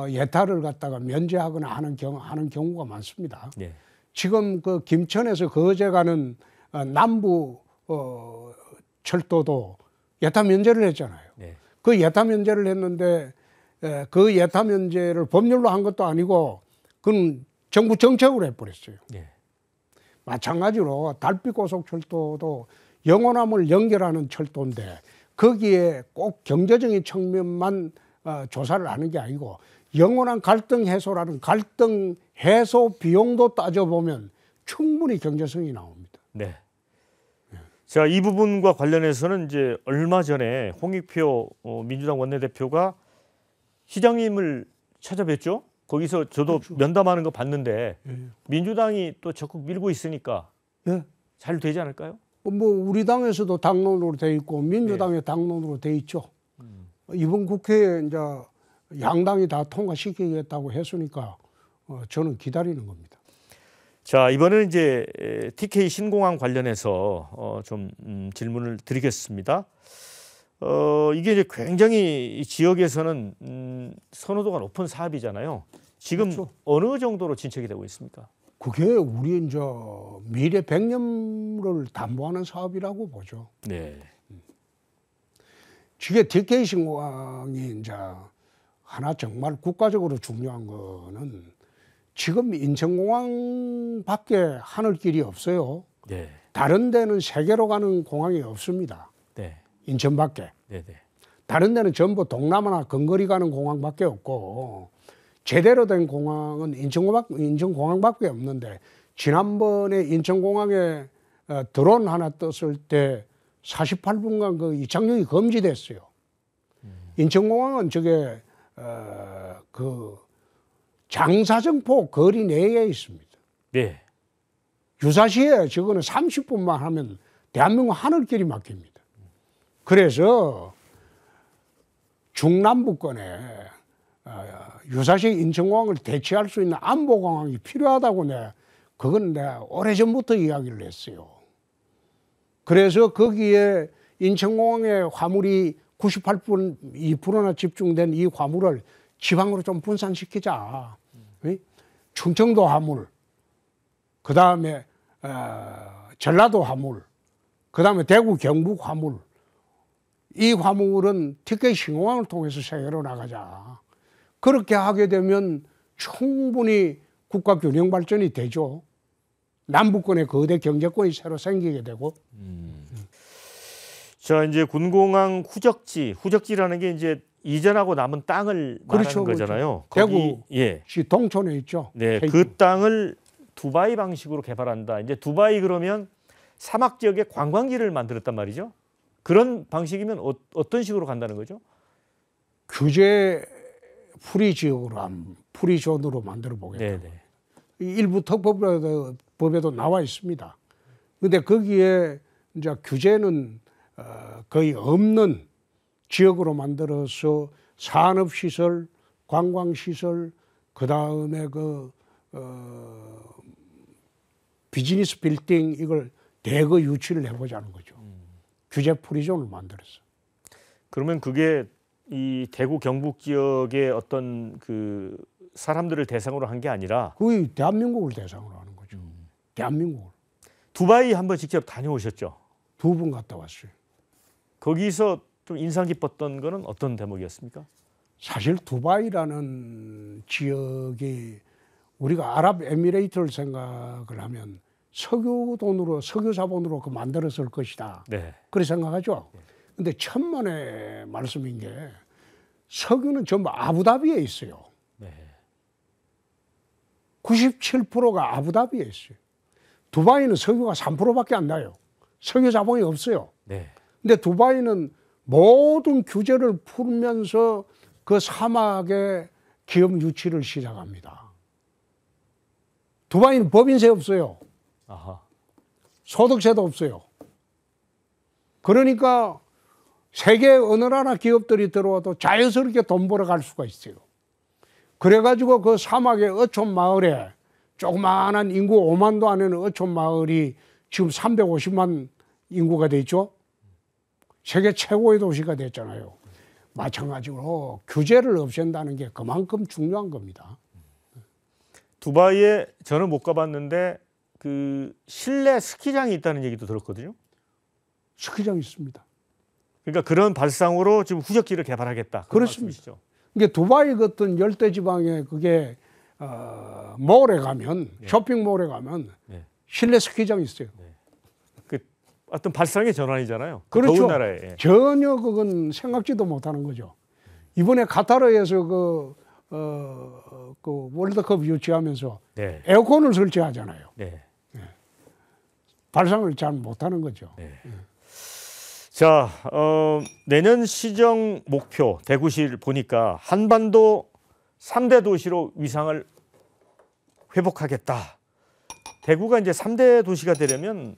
예타를 갖다가 면제하거나 하는 경우가 많습니다. 네. 지금 그 김천에서 거제 가는 남부 철도도 예타 면제를 했잖아요. 네. 그 예타 면제를 했는데 그 예타 면제를 법률로 한 것도 아니고 그건 정부 정책으로 해버렸어요. 네. 마찬가지로 달빛고속철도도 영호남을 연결하는 철도인데 거기에 꼭 경제적인 측면만 조사를 하는 게 아니고 영원한 갈등 해소라는 갈등 해소 비용도 따져보면 충분히 경제성이 나옵니다. 네. 자, 이 부분과 관련해서는 이제 얼마 전에 홍익표 민주당 원내대표가 시장님을 찾아뵀죠. 거기서 저도 그렇죠. 면담하는 거 봤는데 예. 민주당이 또 적극 밀고 있으니까 예. 잘 되지 않을까요? 뭐 우리 당에서도 당론으로 돼 있고 민주당의 당론으로 돼 있죠. 이번 국회에 이제 양당이 다 통과시키겠다고 했으니까 저는 기다리는 겁니다. 자, 이번에는 이제 TK 신공항 관련해서 좀 질문을 드리겠습니다. 이게 이제 굉장히 지역에서는 선호도가 높은 사업이잖아요. 지금 그렇죠. 어느 정도로 진척이 되고 있습니까? 그게 우리 이제 미래 100년을 담보하는 사업이라고 보죠. 네. 지금 TK 신공항이 이제 하나 정말 국가적으로 중요한 거는 지금 인천공항밖에 하늘길이 없어요. 네. 다른 데는 세계로 가는 공항이 없습니다. 네. 인천밖에. 네. 네. 다른 데는 전부 동남아나 근거리 가는 공항밖에 없고 제대로 된 공항은 인천공항밖에 없는데 지난번에 인천공항에 드론 하나 떴을 때 48분간 그 이착륙이 금지됐어요. 인천공항은 저게 그 장사정포 거리 내에 있습니다. 네. 유사시에 저거는 30분만 하면 대한민국 하늘길이 막힙니다. 그래서 중남부권에 유사시 인천공항을 대체할 수 있는 안보공항이 필요하다고 그건 내가 오래전부터 이야기를 했어요. 그래서 거기에 인천공항에 화물이 2%나 집중된 이 화물을 지방으로 좀 분산시키자. 충청도 화물, 그 다음에 전라도 화물, 그 다음에 대구 경북 화물 이 화물은 티켓 신공항을 통해서 세계로 나가자. 그렇게 하게 되면 충분히 국가 균형 발전이 되죠. 남북권의 거대 경제권이 새로 생기게 되고. 자, 이제 군공항 후적지라는 게 이제 이전하고 남은 땅을 그렇죠, 말하는 거잖아요. 그렇죠. 거기, 대구시 예, 동촌에 있죠. 네, 케이크. 그 땅을 두바이 방식으로 개발한다. 이제 두바이 그러면 사막 지역에 관광지를 만들었단 말이죠. 그런 방식이면 어떤 식으로 간다는 거죠? 규제 프리 지역으로 프리 존으로 만들어 보겠다. 네, 네. 일부 특법에도 나와 있습니다. 근데 거기에 이제 규제는 거의 없는 지역으로 만들어서 산업시설, 관광시설, 그 다음에 비즈니스 빌딩 이걸 대거 유치를 해보자는 거죠. 규제 프리존을 만들었어. 그러면 그게 이 대구 경북 지역의 어떤 그 사람들을 대상으로 한 게 아니라 거의 대한민국을 대상으로 하는 거죠. 대한민국을. 두바이 한번 직접 다녀오셨죠? 2번 갔다 왔어요. 거기서 좀 인상 깊었던 거는 어떤 대목이었습니까? 사실 두바이라는 지역이 우리가 아랍에미레이트를 생각을 하면 석유 돈으로, 석유 자본으로 만들었을 것이다. 네. 그렇게 생각하죠. 근데 천만의 말씀인 게 석유는 전부 아부다비에 있어요. 네. 97%가 아부다비에 있어요. 두바이는 석유가 3%밖에 안 나요. 석유 자본이 없어요. 네. 근데 두바이는 모든 규제를 풀면서 그 사막에 기업 유치를 시작합니다. 두바이는 법인세 없어요. 아하. 소득세도 없어요. 그러니까 세계 어느 나라 기업들이 들어와도 자연스럽게 돈 벌어갈 수가 있어요. 그래가지고 그 사막의 어촌 마을에 조그마한 인구 5만도 안 되는 어촌 마을이 지금 350만 인구가 돼 있죠. 세계 최고의 도시가 됐잖아요. 마찬가지로 규제를 없앤다는 게 그만큼 중요한 겁니다. 두바이에 저는 못 가봤는데 그 실내 스키장이 있다는 얘기도 들었거든요. 스키장이 있습니다. 그러니까 그런 발상으로 지금 후적지를 개발하겠다. 그렇습니다. 이게 두바이 같은 열대 지방에 그게 몰에 가면 쇼핑몰에 가면 실내 스키장이 있어요. 그 어떤 발상의 전환이잖아요. 그렇죠. 더운 나라에. 예. 전혀 그건 생각지도 못하는 거죠. 이번에 카타르에서 그 월드컵 유치하면서 네. 에어컨을 설치하잖아요. 네. 발상을 잘 못하는 거죠. 네. 자, 내년 시정 목표 대구시를 보니까 한반도 3대 도시로 위상을 회복하겠다. 대구가 이제 3대 도시가 되려면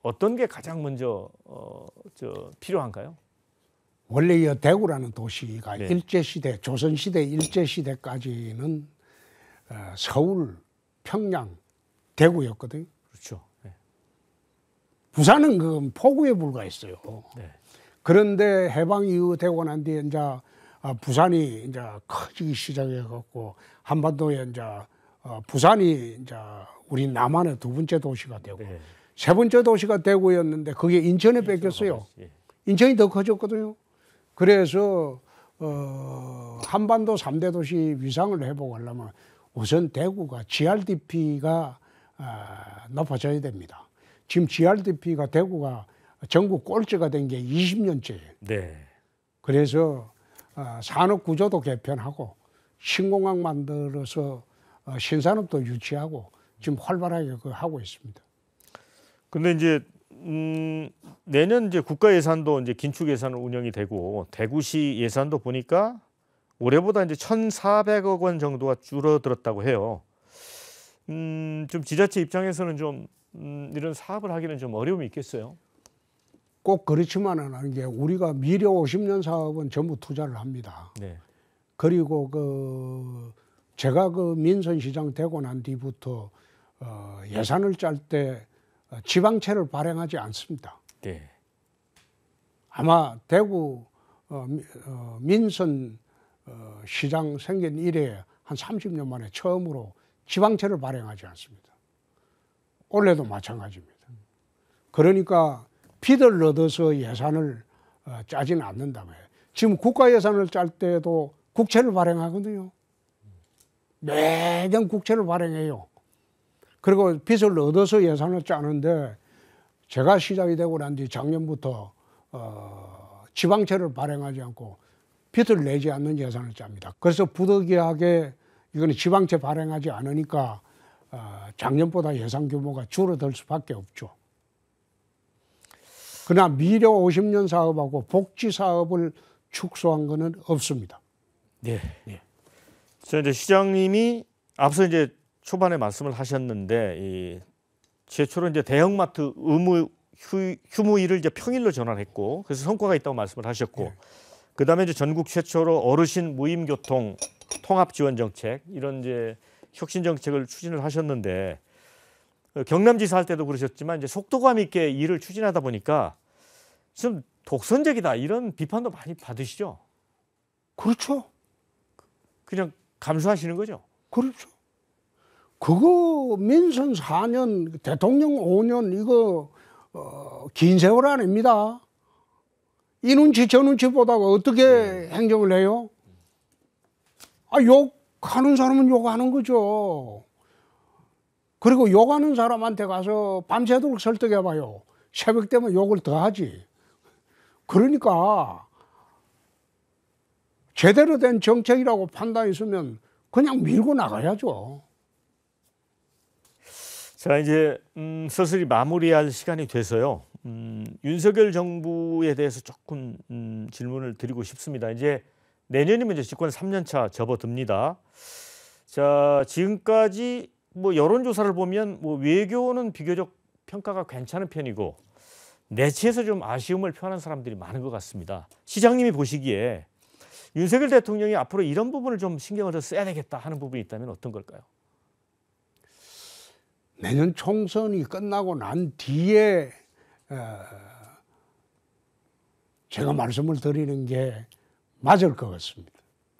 어떤 게 가장 먼저 필요한가요? 원래 이 대구라는 도시가 네. 일제시대, 조선시대 일제시대까지는 서울, 평양, 대구였거든요. 그렇죠. 네. 부산은 그 포구에 불과했어요. 네. 그런데 해방 이후 되고 난 뒤에 이제 부산이 이제 커지기 시작해갖고 한반도에 이제 부산이 이제 우리 남한의 두 번째 도시가 되고 네. 세 번째 도시가 대구였는데 그게 인천에 뺏겼어요. 예. 인천이 더 커졌거든요. 그래서 한반도 3대 도시 위상을 회복하려면 우선 대구가 GRDP가 높아져야 됩니다. 지금 GRDP가 대구가 전국 꼴찌가 된 게 20년째예요. 네. 그래서 산업 구조도 개편하고 신공항 만들어서 신산업도 유치하고 지금 활발하게 하고 있습니다. 근데 이제 내년 이제 국가 예산도 이제 긴축 예산으로 운영이 되고 대구시 예산도 보니까 올해보다 이제 1,400억 원 정도가 줄어들었다고 해요. 좀 지자체 입장에서는 좀 이런 사업을 하기는 좀 어려움이 있겠어요. 꼭 그렇지만은 않은 게 우리가 미래 50년 사업은 전부 투자를 합니다. 네. 그리고 제가 민선시장 되고 난 뒤부터 예산을 짤 때 지방채를 발행하지 않습니다. 네. 아마 대구 민선 시장 생긴 이래 한 30년 만에 처음으로 지방채를 발행하지 않습니다. 올해도 마찬가지입니다. 그러니까 피드를 얻어서 예산을 짜지는 않는다고요. 지금 국가 예산을 짤 때도 국채를 발행하거든요. 매년 국채를 발행해요. 그리고 빚을 얻어서 예산을 짜는데 제가 시작이 되고 난 뒤 작년부터 지방채를 발행하지 않고 빚을 내지 않는 예산을 짭니다. 그래서 부득이하게 이거는 지방채 발행하지 않으니까 작년보다 예산 규모가 줄어들 수밖에 없죠. 그러나 미래 50년 사업하고 복지 사업을 축소한 것은 없습니다. 네. 네. 이제 시장님이 앞서 이제 초반에 말씀을 하셨는데 이 최초로 이제 대형마트 휴무일을 이제 평일로 전환했고 그래서 성과가 있다고 말씀을 하셨고 네. 그다음에 이제 전국 최초로 어르신 무임교통 통합 지원 정책 이런 이제 혁신 정책을 추진을 하셨는데 경남지사 할 때도 그러셨지만 이제 속도감 있게 일을 추진하다 보니까 좀 독선적이다 이런 비판도 많이 받으시죠? 그렇죠. 그냥 감수하시는 거죠? 그렇죠. 그거 민선 4년, 대통령 5년 이거 긴 세월 아닙니다. 이 눈치 저 눈치 보다가 어떻게 행정을 해요? 욕하는 사람은 욕하는 거죠. 그리고 욕하는 사람한테 가서 밤새도록 설득해봐요. 새벽 되면 욕을 더 하지. 그러니까 제대로 된 정책이라고 판단했으면 그냥 밀고 나가야죠. 자 이제 서서히 마무리할 시간이 돼서요. 윤석열 정부에 대해서 조금 질문을 드리고 싶습니다. 이제 내년이면 이제 집권 3년차 접어듭니다. 자 지금까지 뭐 여론조사를 보면 뭐 외교는 비교적 평가가 괜찮은 편이고 내치에서 좀 아쉬움을 표하는 사람들이 많은 것 같습니다. 시장님이 보시기에 윤석열 대통령이 앞으로 이런 부분을 좀 신경을 더 써야 되겠다 하는 부분이 있다면 어떤 걸까요? 내년 총선이 끝나고 난 뒤에 제가 말씀을 드리는 게 맞을 것 같습니다.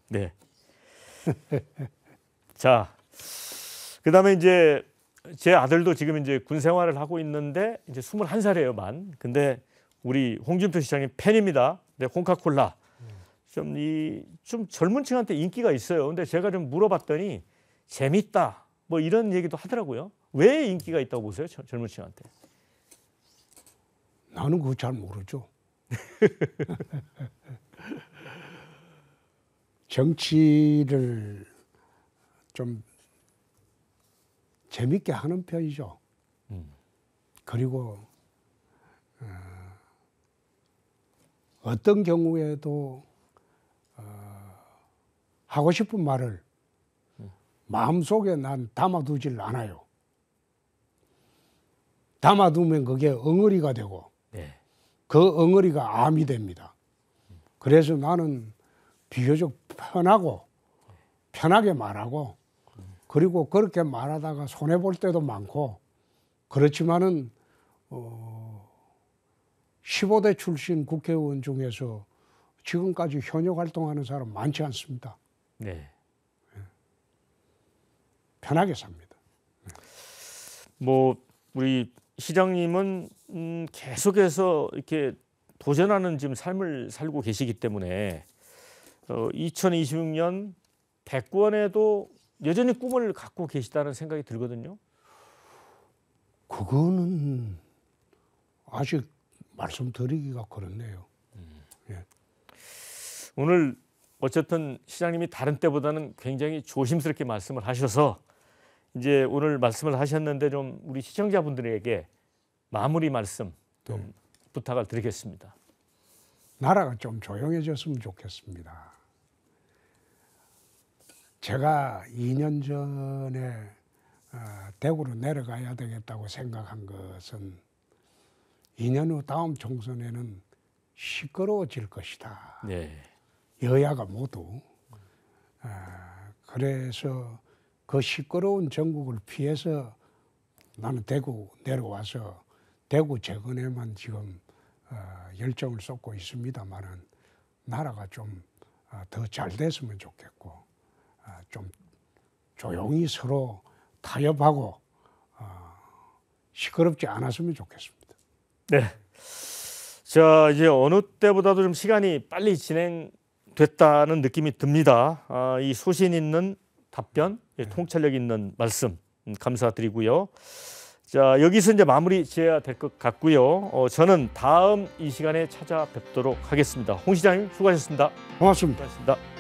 네. 자, 그다음에 이제 제 아들도 지금 이제 군 생활을 하고 있는데 이제 21살이에요, 만. 근데 우리 홍준표 시장님 팬입니다. 네, 콩카콜라. 좀 젊은 층한테 인기가 있어요. 근데 제가 좀 물어봤더니 재밌다. 뭐 이런 얘기도 하더라고요. 왜 인기가 있다고 보세요? 젊은 층한테. 나는 그거 잘 모르죠. 정치를 좀 재밌게 하는 편이죠. 그리고 어떤 경우에도 하고 싶은 말을 마음속에 난 담아두질 않아요. 담아두면 그게 엉어리가 되고 네. 그 엉어리가 암이 됩니다. 그래서 나는 비교적 편하게 말하고 그리고 그렇게 말하다가 손해볼 때도 많고 그렇지만은 15대 출신 국회의원 중에서 지금까지 현역 활동하는 사람 많지 않습니다. 네. 편하게 삽니다. 뭐 우리 시장님은 계속해서 이렇게 도전하는 지금 삶을 살고 계시기 때문에 2026년 대권에도 여전히 꿈을 갖고 계시다는 생각이 들거든요. 그거는 아직 말씀드리기가 그렇네요. 예. 오늘 어쨌든 시장님이 다른 때보다는 굉장히 조심스럽게 말씀을 하셔서 이제 오늘 말씀을 하셨는데 좀 우리 시청자분들에게 마무리 말씀 좀 부탁을 드리겠습니다. 나라가 좀 조용해졌으면 좋겠습니다. 제가 2년 전에 대구로 내려가야 되겠다고 생각한 것은 2년 후 다음 총선에는 시끄러워질 것이다. 네. 여야가 모두. 그래서 그 시끄러운 전국을 피해서 나는 대구 내려와서 대구 재건에만 지금 열정을 쏟고 있습니다만은 나라가 좀 더 잘 됐으면 좋겠고 좀 조용히 서로 타협하고 시끄럽지 않았으면 좋겠습니다. 네. 자, 이제 어느 때보다도 좀 시간이 빨리 진행됐다는 느낌이 듭니다. 이 소신 있는 답변, 통찰력 있는 말씀 감사드리고요. 자, 여기서 이제 마무리 지어야 될 것 같고요. 저는 다음 이 시간에 찾아뵙도록 하겠습니다. 홍 시장님 수고하셨습니다. 고맙습니다. 수고하셨습니다.